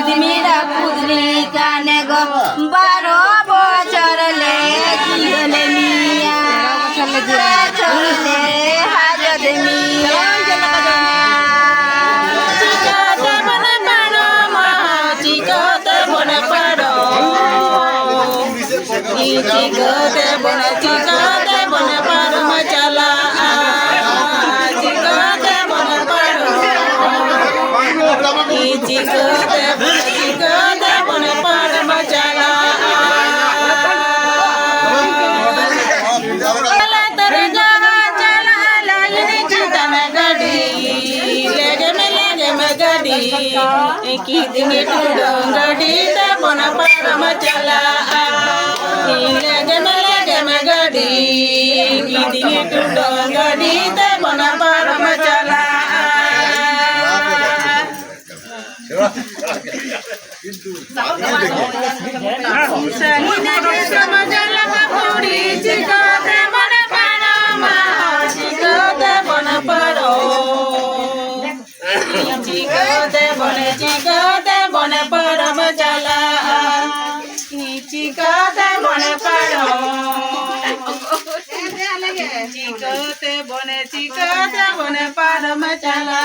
কুদমিরা কুদরি কানে গো 12 বছর লেগিলে মিয়া চলে হাজত মিয়া চিকাতে বনে পাড়ো মা চিকাতে বনে পাড়ো চিকাতে বনে পাড়ো মা চালা চিকাতে বনে পাড়ো চিকাতে বনে পাড়ো মা চালা की दिने टुडंगड़ी दे बना परम चला लगे में गड़ी की दिने टुडंगड़ी दे बना परम चला सहीने के समझला पूरी चिकाते बना परम चिकाते बना परो चिकाते बने परम चला चिकाते बने परो चिकाते बने परम चला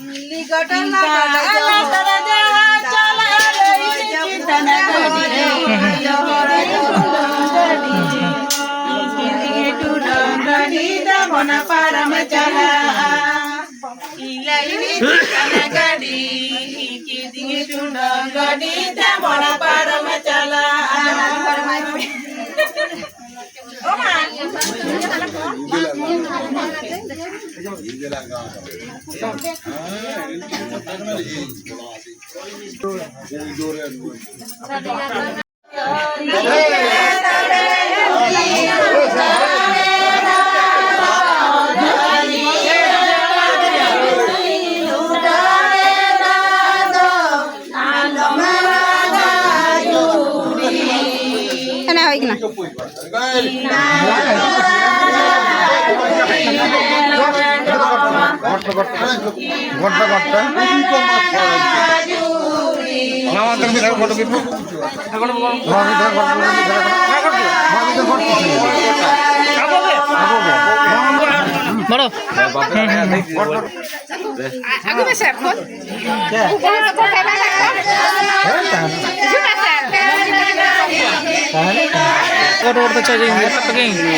लिगटन चला बना परम चला गड़ी की दिए टुडंगड़ी दे बना परम चला বড় aku bisa pun और तो चाहिए पकेंगे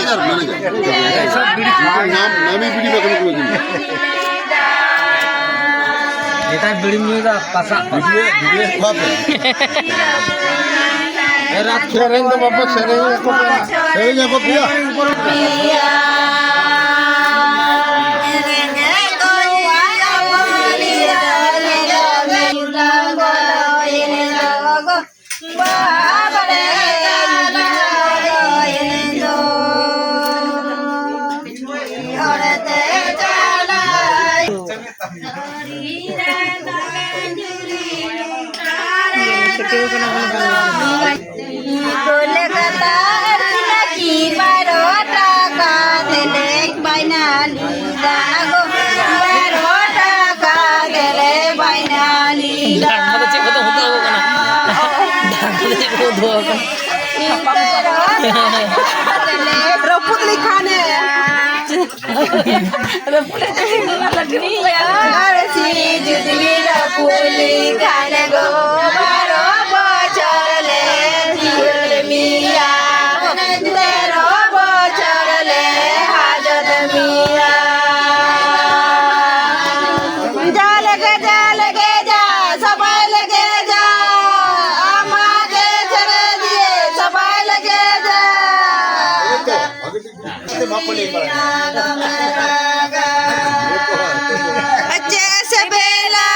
अब मैनेजर नाम ही बीड़ी बकने को এটা বিড়ি নিয়ে যা পাসা ভিডিও বাপে রাত খেরেন তো বাবা সেরে কো পিয়া bahabare yendo horate chala Kolkata lagi barota kadelek bainali dago barota kadele bainali ढांगा तो चेक होता होता होगा ना ढांगा तो चेक होता होगा रपुत लिखाने अरे सी जुदमी रपुत लिखाने गो बारो बचरले दिल मिया तेरो बचरले हाजत मिया जा लगे जा सबाई लगे जा अम्मा के चरे दिए सबाई लगे जा अच्छे से बेला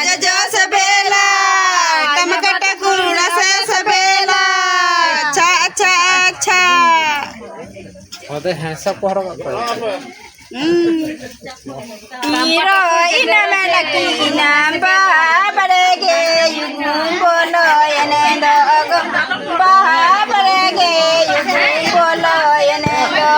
जजो से बेला टमकटा कुरुड़ा से बेला अच्छा अच्छा अच्छा होते हैं सब को हर Iro ina melaki namba barege yugum bolo yenendo ogo barege yugum bolo yenendo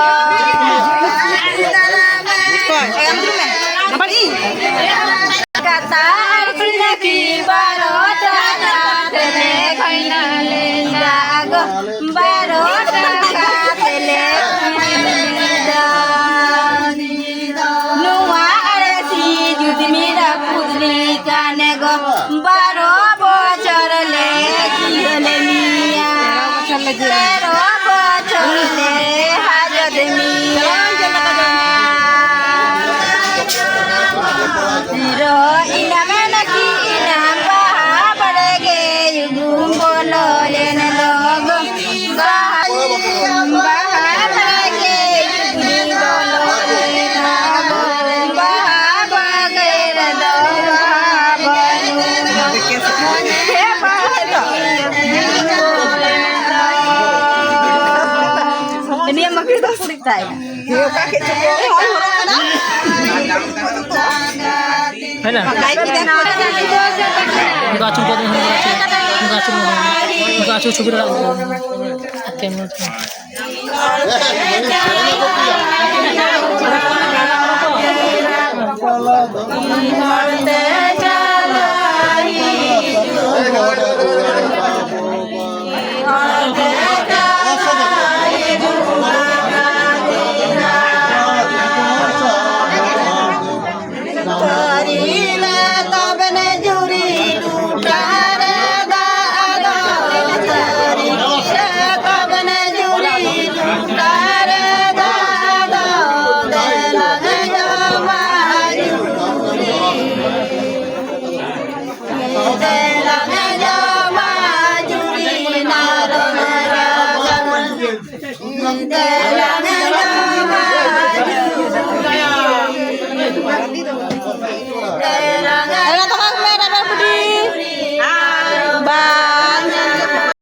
kata arjuna ki barota tele kainale dago barota tele बारो बचरले किले मिया तेरो बचरले हाजत मिया रो इनामे नकी इनाम बाबड़े गे युगुम बोलो लेने लोग बाबड़े गे युगुम बोलो लेने लोग बाबड़े दो ini yang makin tak sulit saya. Dia kakek cukup है ना उनका चुप कर उनका चुप छुपी रहा कैमरा